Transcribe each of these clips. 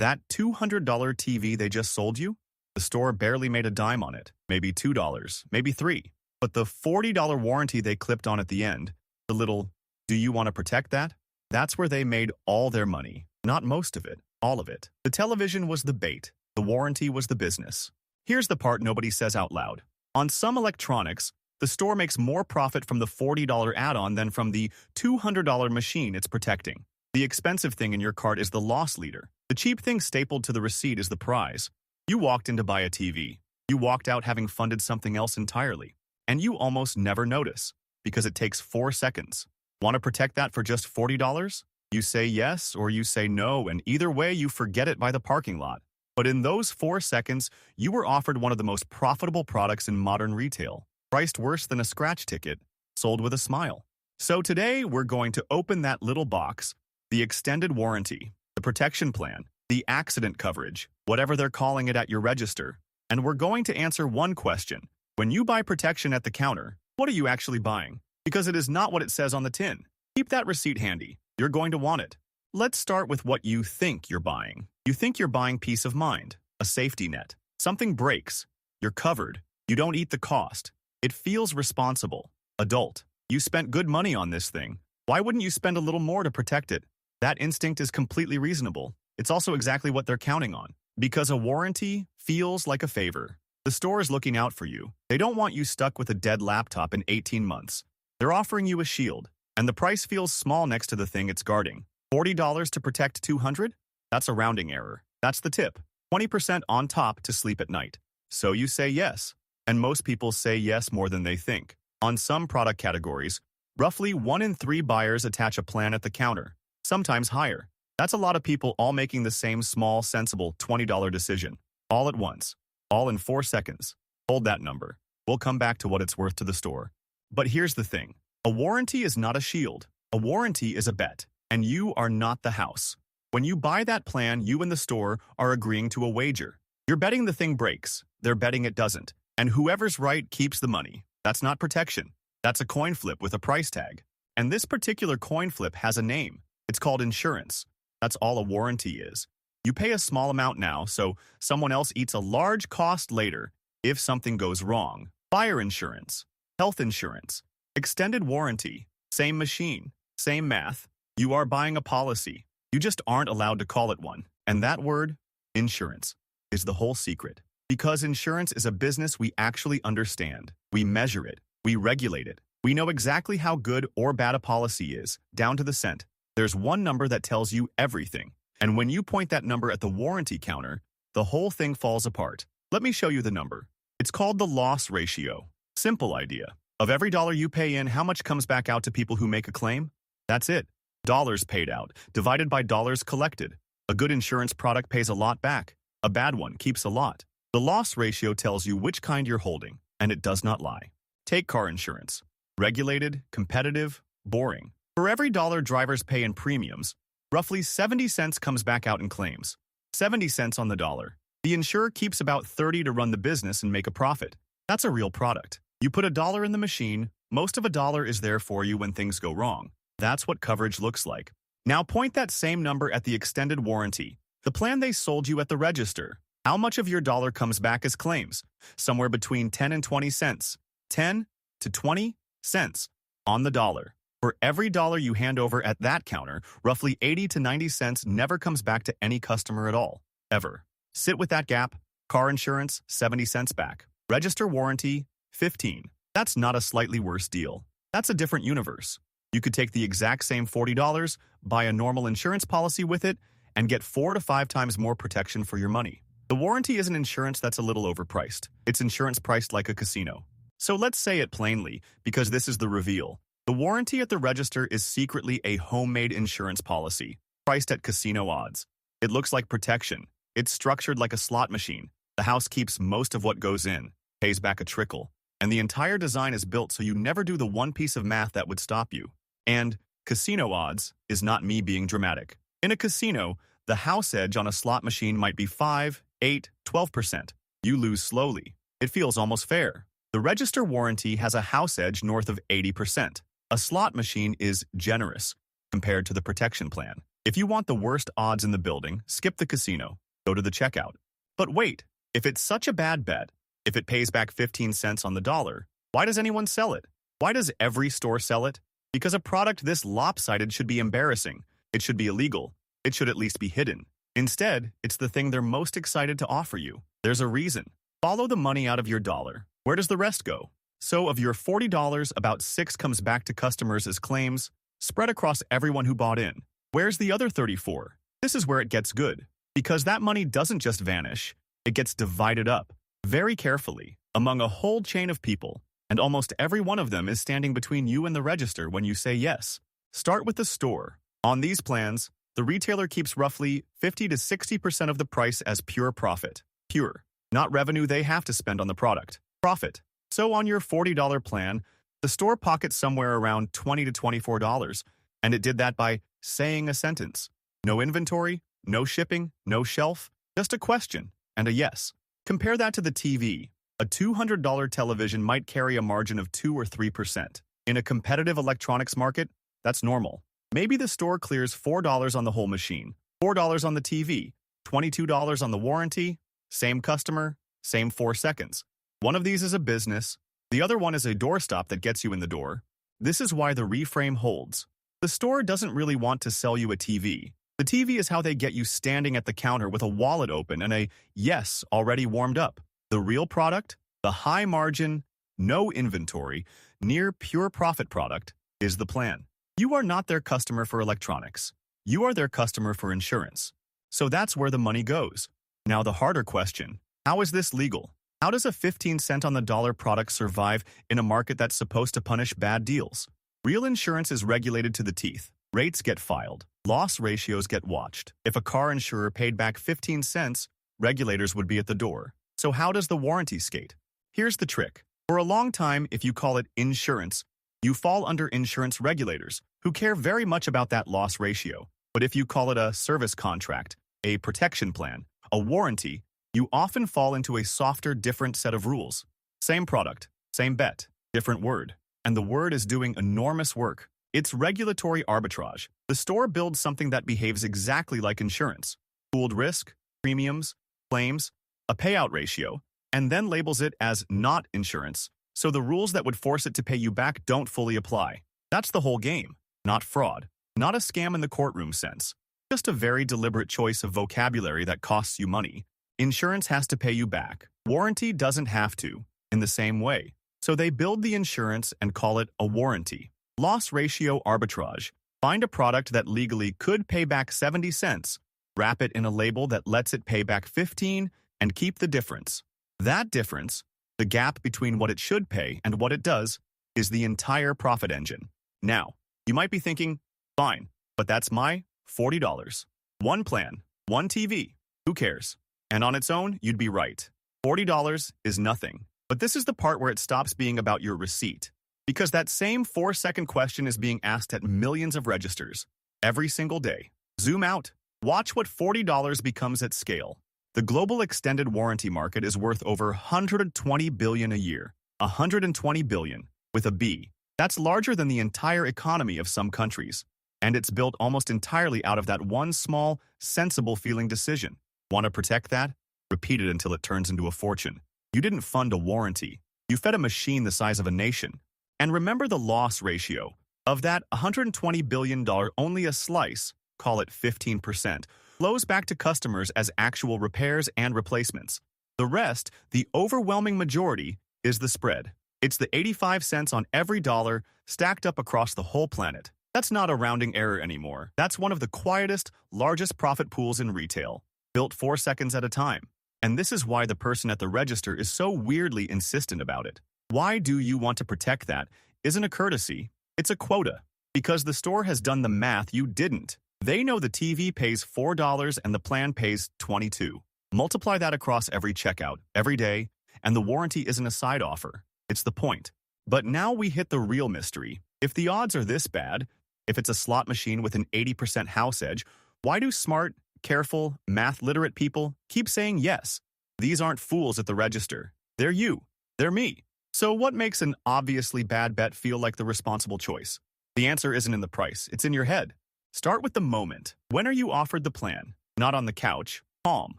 That $200 TV they just sold you? The store barely made a dime on it, maybe $2, maybe $3. But the $40 warranty they clipped on at the end, the little, do you want to protect that? That's where they made all their money. Not most of it, all of it. The television was the bait. The warranty was the business. Here's the part nobody says out loud. On some electronics, the store makes more profit from the $40 add-on than from the $200 machine it's protecting. The expensive thing in your cart is the loss leader. The cheap thing stapled to the receipt is the prize. You walked in to buy a TV. You walked out having funded something else entirely. And you almost never notice, because it takes 4 seconds. Want to protect that for just $40? You say yes or you say no, and either way you forget it by the parking lot. But in those 4 seconds, you were offered one of the most profitable products in modern retail, priced worse than a scratch ticket, sold with a smile. So today, we're going to open that little box, the extended warranty, the protection plan, the accident coverage, whatever they're calling it at your register, and we're going to answer one question. When you buy protection at the counter, what are you actually buying? Because it is not what it says on the tin. Keep that receipt handy. You're going to want it. Let's start with what you think you're buying. You think you're buying peace of mind, a safety net. Something breaks. You're covered. You don't eat the cost. It feels responsible. Adult. You spent good money on this thing. Why wouldn't you spend a little more to protect it? That instinct is completely reasonable. It's also exactly what they're counting on. Because a warranty feels like a favor. The store is looking out for you. They don't want you stuck with a dead laptop in 18 months. They're offering you a shield, and the price feels small next to the thing it's guarding. $40 to protect $200? That's a rounding error. That's the tip. 20% on top to sleep at night. So you say yes. And most people say yes more than they think. On some product categories, roughly 1 in 3 buyers attach a plan at the counter, sometimes higher. That's a lot of people all making the same small, sensible $20 decision. All at once. All in 4 seconds. Hold that number. We'll come back to what it's worth to the store. But here's the thing. A warranty is not a shield. A warranty is a bet. And you are not the house. When you buy that plan, you and the store are agreeing to a wager. You're betting the thing breaks. They're betting it doesn't. And whoever's right keeps the money. That's not protection. That's a coin flip with a price tag. And this particular coin flip has a name. It's called insurance. That's all a warranty is. You pay a small amount now, so someone else eats a large cost later if something goes wrong. Fire insurance, health insurance, extended warranty, same machine, same math. You are buying a policy. You just aren't allowed to call it one. And that word, insurance, is the whole secret. Because insurance is a business we actually understand. We measure it. We regulate it. We know exactly how good or bad a policy is, down to the cent. There's one number that tells you everything. And when you point that number at the warranty counter, the whole thing falls apart. Let me show you the number. It's called the loss ratio. Simple idea. Of every dollar you pay in, how much comes back out to people who make a claim? That's it. Dollars paid out, divided by dollars collected. A good insurance product pays a lot back. A bad one keeps a lot. The loss ratio tells you which kind you're holding, and it does not lie. Take car insurance. Regulated, competitive, boring. For every dollar drivers pay in premiums, roughly 70 cents comes back out in claims. 70 cents on the dollar. The insurer keeps about 30 to run the business and make a profit. That's a real product. You put a dollar in the machine, most of a dollar is there for you when things go wrong. That's what coverage looks like. Now point that same number at the extended warranty, the plan they sold you at the register. How much of your dollar comes back as claims? Somewhere between 10 and 20 cents. 10 to 20 cents on the dollar. For every dollar you hand over at that counter, roughly 80 to 90 cents never comes back to any customer at all. Ever. Sit with that gap. Car insurance, 70 cents back. Register warranty, 15. That's not a slightly worse deal. That's a different universe. You could take the exact same $40, buy a normal insurance policy with it, and get 4 to 5 times more protection for your money. The warranty isn't insurance that's a little overpriced. It's insurance priced like a casino. So let's say it plainly, because this is the reveal. The warranty at the register is secretly a homemade insurance policy, priced at casino odds. It looks like protection. It's structured like a slot machine. The house keeps most of what goes in, pays back a trickle. And the entire design is built so you never do the one piece of math that would stop you. And casino odds is not me being dramatic. In a casino, the house edge on a slot machine might be 5, 8, 12%. You lose slowly. It feels almost fair. The register warranty has a house edge north of 80%. A slot machine is generous compared to the protection plan. If you want the worst odds in the building, skip the casino. Go to the checkout. But wait, if it's such a bad bet, if it pays back 15 cents on the dollar, why does anyone sell it? Why does every store sell it? Because a product this lopsided should be embarrassing. It should be illegal. It should at least be hidden. Instead, it's the thing they're most excited to offer you. There's a reason. Follow the money out of your dollar. Where does the rest go? So of your $40, about 6 comes back to customers as claims, spread across everyone who bought in. Where's the other 34? This is where it gets good. Because that money doesn't just vanish, it gets divided up, very carefully, among a whole chain of people. And almost every one of them is standing between you and the register when you say yes. Start with the store. On these plans, the retailer keeps roughly 50 to 60% of the price as pure profit. Pure, not revenue they have to spend on the product. Profit. So on your $40 plan, the store pockets somewhere around $20 to $24, and it did that by saying a sentence. No inventory, no shipping, no shelf, just a question and a yes. Compare that to the TV. A $200 television might carry a margin of 2 or 3%. In a competitive electronics market, that's normal. Maybe the store clears $4 on the whole machine, $4 on the TV, $22 on the warranty, same customer, same 4 seconds. One of these is a business, the other one is a doorstop that gets you in the door. This is why the reframe holds. The store doesn't really want to sell you a TV. The TV is how they get you standing at the counter with a wallet open and a yes already warmed up. The real product, the high margin, no inventory, near pure profit product, is the plan. You are not their customer for electronics. You are their customer for insurance. So that's where the money goes. Now the harder question, how is this legal? How does a 15-cent on the dollar product survive in a market that's supposed to punish bad deals? Real insurance is regulated to the teeth. Rates get filed. Loss ratios get watched. If a car insurer paid back 15 cents, regulators would be at the door. So how does the warranty skate? Here's the trick. For a long time, if you call it insurance, you fall under insurance regulators, who care very much about that loss ratio. But if you call it a service contract, a protection plan, a warranty, you often fall into a softer, different set of rules. Same product, same bet, different word. And the word is doing enormous work. It's regulatory arbitrage. The store builds something that behaves exactly like insurance. Pooled risk, premiums, claims, a payout ratio, and then labels it as not insurance, so the rules that would force it to pay you back don't fully apply. That's the whole game. Not fraud. Not a scam in the courtroom sense. Just a very deliberate choice of vocabulary that costs you money. Insurance has to pay you back. Warranty doesn't have to, in the same way. So they build the insurance and call it a warranty. Loss ratio arbitrage. Find a product that legally could pay back 70 cents, wrap it in a label that lets it pay back 15, and keep the difference. That difference, the gap between what it should pay and what it does, is the entire profit engine. Now, you might be thinking, fine, but that's my $40. One plan, one TV, who cares? And on its own, you'd be right. $40 is nothing. But this is the part where it stops being about your receipt. Because that same 4-second question is being asked at millions of registers, every single day. Zoom out. Watch what $40 becomes at scale. The global extended warranty market is worth over $120 billion a year. $120 billion, with a B. That's larger than the entire economy of some countries. And it's built almost entirely out of that one small, sensible-feeling decision. Want to protect that? Repeat it until it turns into a fortune. You didn't fund a warranty. You fed a machine the size of a nation. And remember the loss ratio. Of that $120 billion, only a slice, call it 15%, flows back to customers as actual repairs and replacements. The rest, the overwhelming majority, is the spread. It's the 85 cents on every dollar stacked up across the whole planet. That's not a rounding error anymore. That's one of the quietest, largest profit pools in retail, built 4 seconds at a time. And this is why the person at the register is so weirdly insistent about it. Why do you want to protect that? Isn't a courtesy. It's a quota. Because the store has done the math you didn't. They know the TV pays $4 and the plan pays $22. Multiply that across every checkout, every day, and the warranty isn't a side offer. It's the point. But now we hit the real mystery. If the odds are this bad, if it's a slot machine with an 80% house edge, why do smart, careful, math-literate people keep saying yes? These aren't fools at the register. They're you. They're me. So what makes an obviously bad bet feel like the responsible choice? The answer isn't in the price. It's in your head. Start with the moment. When are you offered the plan? Not on the couch, calm,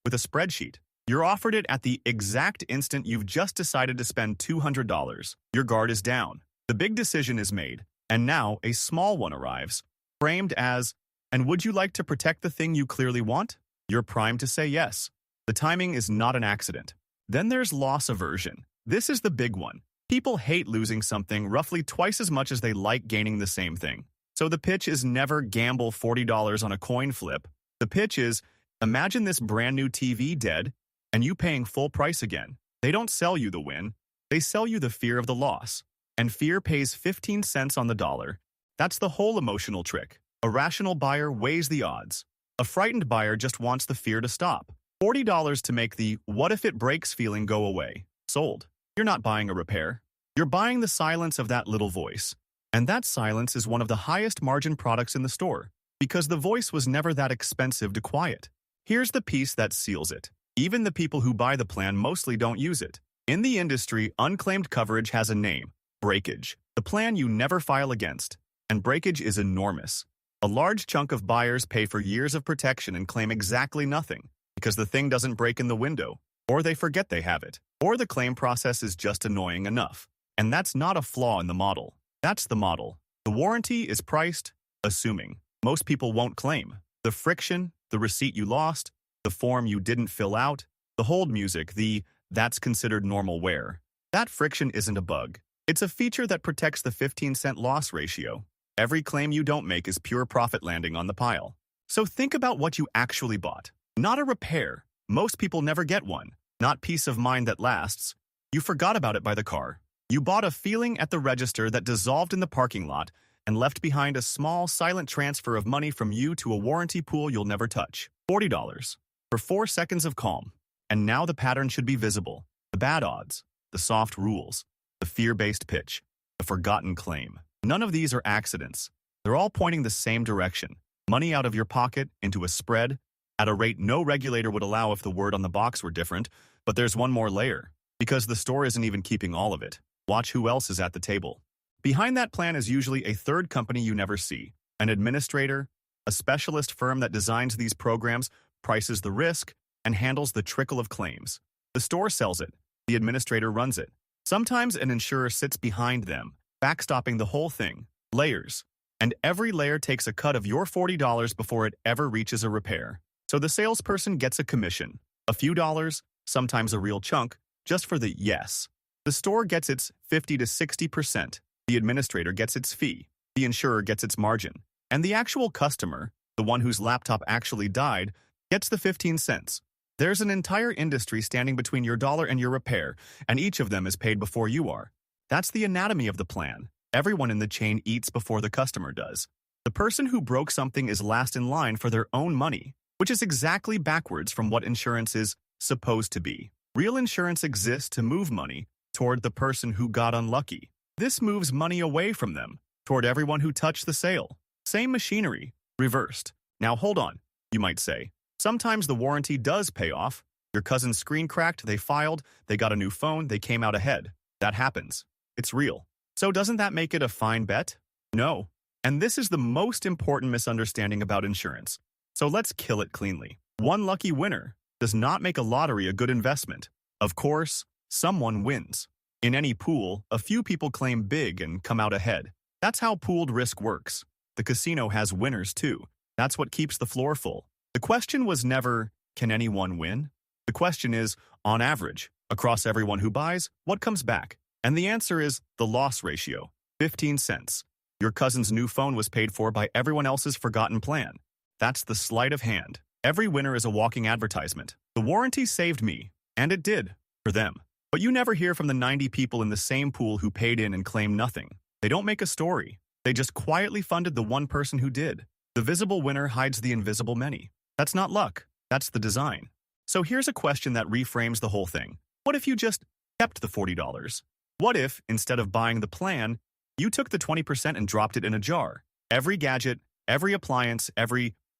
with a spreadsheet. You're offered it at the exact instant you've just decided to spend $200. Your guard is down. The big decision is made, and now a small one arrives, framed as, and would you like to protect the thing you clearly want? You're primed to say yes. The timing is not an accident. Then there's loss aversion. This is the big one. People hate losing something roughly twice as much as they like gaining the same thing. So the pitch is never gamble $40 on a coin flip. The pitch is, imagine this brand new TV dead, and you paying full price again. They don't sell you the win. They sell you the fear of the loss. And fear pays 15 cents on the dollar. That's the whole emotional trick. A rational buyer weighs the odds. A frightened buyer just wants the fear to stop. $40 to make the what if it breaks feeling go away. Sold. You're not buying a repair. You're buying the silence of that little voice. And that silence is one of the highest margin products in the store, because the voice was never that expensive to quiet. Here's the piece that seals it. Even the people who buy the plan mostly don't use it. In the industry, unclaimed coverage has a name: breakage, the plan you never file against. And breakage is enormous. A large chunk of buyers pay for years of protection and claim exactly nothing, because the thing doesn't break in the window, or they forget they have it, or the claim process is just annoying enough. And that's not a flaw in the model. That's the model. The warranty is priced, assuming most people won't claim. The friction, the receipt you lost, the form you didn't fill out, the hold music, that's considered normal wear. That friction isn't a bug. It's a feature that protects the 15-cent loss ratio. Every claim you don't make is pure profit landing on the pile. So think about what you actually bought. Not a repair. Most people never get one. Not peace of mind that lasts. You forgot about it by the car. You bought a feeling at the register that dissolved in the parking lot and left behind a small, silent transfer of money from you to a warranty pool you'll never touch. $40. For 4 seconds of calm. And now the pattern should be visible. The bad odds, the soft rules, the fear-based pitch, the forgotten claim. None of these are accidents. They're all pointing the same direction. Money out of your pocket into a spread at a rate no regulator would allow if the word on the box were different. But there's one more layer, because the store isn't even keeping all of it. Watch who else is at the table. Behind that plan is usually a third company you never see. An administrator, a specialist firm that designs these programs, prices the risk, and handles the trickle of claims. The store sells it. The administrator runs it. Sometimes an insurer sits behind them, backstopping the whole thing. Layers. And every layer takes a cut of your $40 before it ever reaches a repair. So the salesperson gets a commission. A few dollars, sometimes a real chunk, just for the yes. The store gets its 50 to 60%. The administrator gets its fee. The insurer gets its margin. And the actual customer, the one whose laptop actually died, gets the 15 cents. There's an entire industry standing between your dollar and your repair, and each of them is paid before you are. That's the anatomy of the plan. Everyone in the chain eats before the customer does. The person who broke something is last in line for their own money, which is exactly backwards from what insurance is supposed to be. Real insurance exists to move money toward the person who got unlucky. This moves money away from them, toward everyone who touched the sale. Same machinery, reversed. Now hold on, you might say. Sometimes the warranty does pay off. Your cousin's screen cracked, they filed, they got a new phone, they came out ahead. That happens. It's real. So doesn't that make it a fine bet? No. And this is the most important misunderstanding about insurance. So let's kill it cleanly. One lucky winner does not make a lottery a good investment. Of course, someone wins. In any pool, a few people claim big and come out ahead. That's how pooled risk works. The casino has winners too. That's what keeps the floor full. The question was never, can anyone win? The question is, on average, across everyone who buys, what comes back? And the answer is the loss ratio, 15 cents. Your cousin's new phone was paid for by everyone else's forgotten plan. That's the sleight of hand. Every winner is a walking advertisement. The warranty saved me, and it did, for them. But you never hear from the 90 people in the same pool who paid in and claim nothing. They don't make a story. They just quietly funded the one person who did. The visible winner hides the invisible many. That's not luck. That's the design. So here's a question that reframes the whole thing. What if you just kept the $40? What if, instead of buying the plan, you took the 20% and dropped it in a jar? Every gadget, every appliance,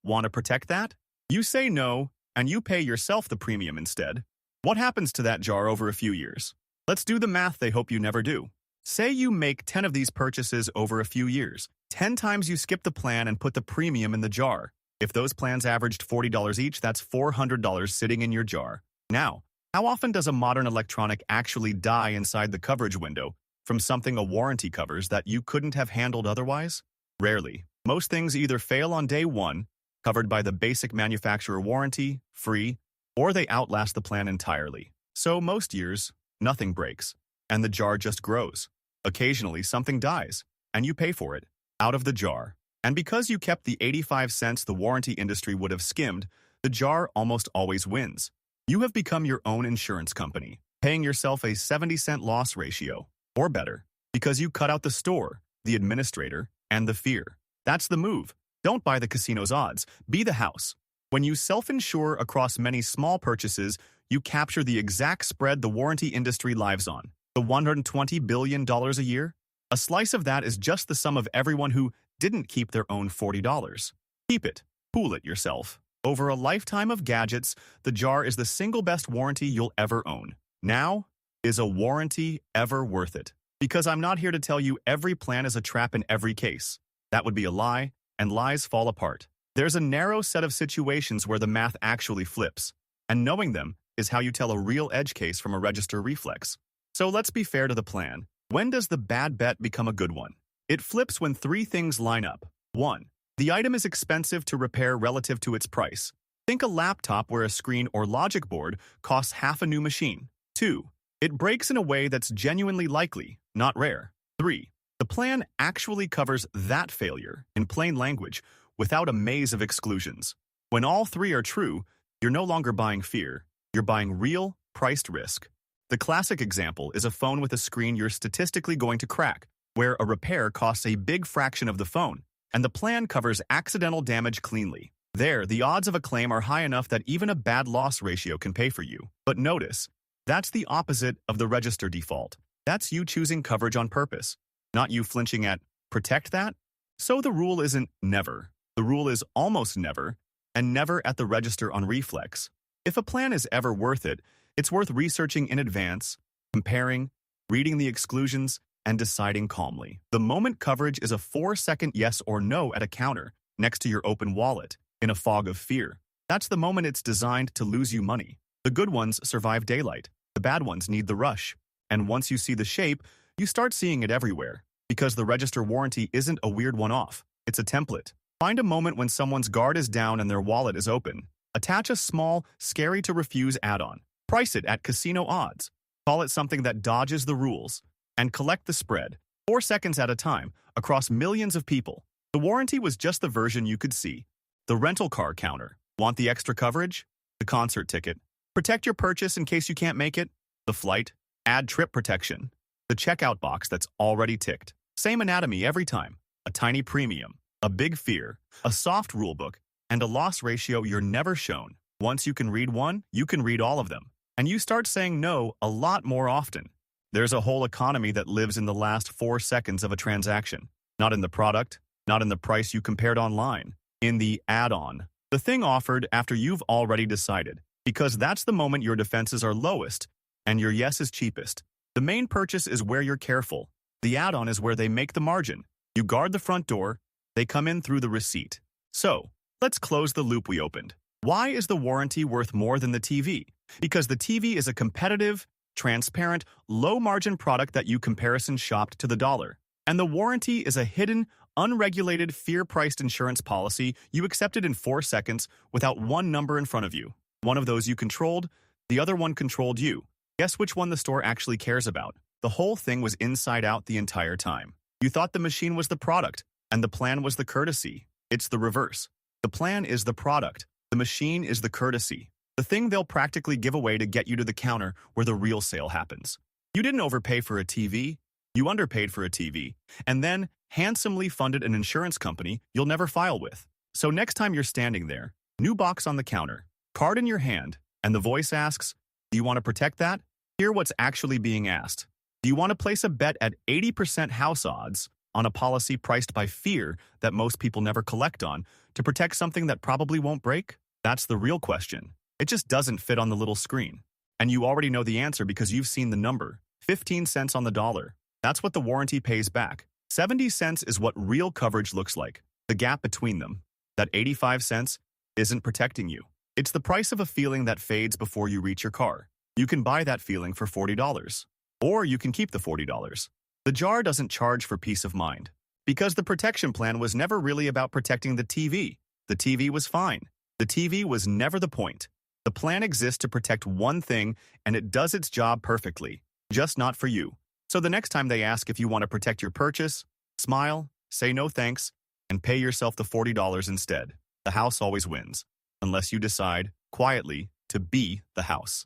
want to protect that? You say no, and you pay yourself the premium instead. What happens to that jar over a few years? Let's do the math they hope you never do. Say you make 10 of these purchases over a few years. 10 times you skip the plan and put the premium in the jar. If those plans averaged $40 each, that's $400 sitting in your jar. Now, how often does a modern electronic actually die inside the coverage window from something a warranty covers that you couldn't have handled otherwise? Rarely. Most things either fail on day one, covered by the basic manufacturer warranty, free, or they outlast the plan entirely. So most years, nothing breaks, and the jar just grows. Occasionally, something dies, and you pay for it, out of the jar. And because you kept the 85 cents the warranty industry would have skimmed, the jar almost always wins. You have become your own insurance company, paying yourself a 70-cent loss ratio, or better, because you cut out the store, the administrator, and the fear. That's the move. Don't buy the casino's odds. Be the house. When you self-insure across many small purchases, you capture the exact spread the warranty industry lives on. The $120 billion a year? A slice of that is just the sum of everyone who didn't keep their own $40. Keep it. Pool it yourself. Over a lifetime of gadgets, the jar is the single best warranty you'll ever own. Now, is a warranty ever worth it? Because I'm not here to tell you every plan is a trap in every case. That would be a lie, and lies fall apart. There's a narrow set of situations where the math actually flips, and knowing them is how you tell a real edge case from a register reflex. So let's be fair to the plan. When does the bad bet become a good one? It flips when three things line up. 1. The item is expensive to repair relative to its price. Think a laptop where a screen or logic board costs half a new machine. 2. It breaks in a way that's genuinely likely, not rare. 3. The plan actually covers that failure, in plain language, without a maze of exclusions. When all three are true, you're no longer buying fear. You're buying real, priced risk. The classic example is a phone with a screen you're statistically going to crack, where a repair costs a big fraction of the phone, and the plan covers accidental damage cleanly. There, the odds of a claim are high enough that even a bad loss ratio can pay for you. But notice, that's the opposite of the register default. That's you choosing coverage on purpose, not you flinching at, protect that? So the rule isn't never. The rule is almost never, and never at the register on reflex. If a plan is ever worth it, it's worth researching in advance, comparing, reading the exclusions, and deciding calmly. The moment coverage is a 4-second yes or no at a counter, next to your open wallet, in a fog of fear. That's the moment it's designed to lose you money. The good ones survive daylight. The bad ones need the rush. And once you see the shape, you start seeing it everywhere. Because the register warranty isn't a weird one-off. It's a template. Find a moment when someone's guard is down and their wallet is open. Attach a small, scary-to-refuse add-on. Price it at casino odds. Call it something that dodges the rules. And collect the spread, 4 seconds at a time, across millions of people. The warranty was just the version you could see. The rental car counter. Want the extra coverage? The concert ticket. Protect your purchase in case you can't make it. The flight. Add trip protection. The checkout box that's already ticked. Same anatomy every time. A tiny premium. A big fear. A soft rulebook. And a loss ratio you're never shown. Once you can read one, you can read all of them. And you start saying no a lot more often. There's a whole economy that lives in the last 4 seconds of a transaction. Not in the product, not in the price you compared online. In the add-on. The thing offered after you've already decided. Because that's the moment your defenses are lowest, and your yes is cheapest. The main purchase is where you're careful. The add-on is where they make the margin. You guard the front door, they come in through the receipt. So, let's close the loop we opened. Why is the warranty worth more than the TV? Because the TV is a competitive, transparent, low-margin product that you comparison shopped to the dollar. And the warranty is a hidden, unregulated, fear-priced insurance policy you accepted in 4 seconds without one number in front of you. One of those you controlled, the other one controlled you. Guess which one the store actually cares about? The whole thing was inside out the entire time. You thought the machine was the product, and the plan was the courtesy. It's the reverse. The plan is the product. The machine is the courtesy. The thing they'll practically give away to get you to the counter where the real sale happens. You didn't overpay for a TV. You underpaid for a TV, and then handsomely funded an insurance company you'll never file with. So next time you're standing there, new box on the counter, card in your hand, and the voice asks, do you want to protect that? Hear what's actually being asked. Do you want to place a bet at 80% house odds on a policy priced by fear that most people never collect on to protect something that probably won't break? That's the real question. It just doesn't fit on the little screen. And you already know the answer because you've seen the number, 15 cents on the dollar. That's what the warranty pays back. 70 cents is what real coverage looks like. The gap between them, that 85 cents, isn't protecting you. It's the price of a feeling that fades before you reach your car. You can buy that feeling for $40. Or you can keep the $40. The jar doesn't charge for peace of mind. Because the protection plan was never really about protecting the TV. The TV was fine. The TV was never the point. The plan exists to protect one thing, and it does its job perfectly. Just not for you. So the next time they ask if you want to protect your purchase, smile, say no thanks, and pay yourself the $40 instead. The house always wins. Unless you decide, quietly, to be the house.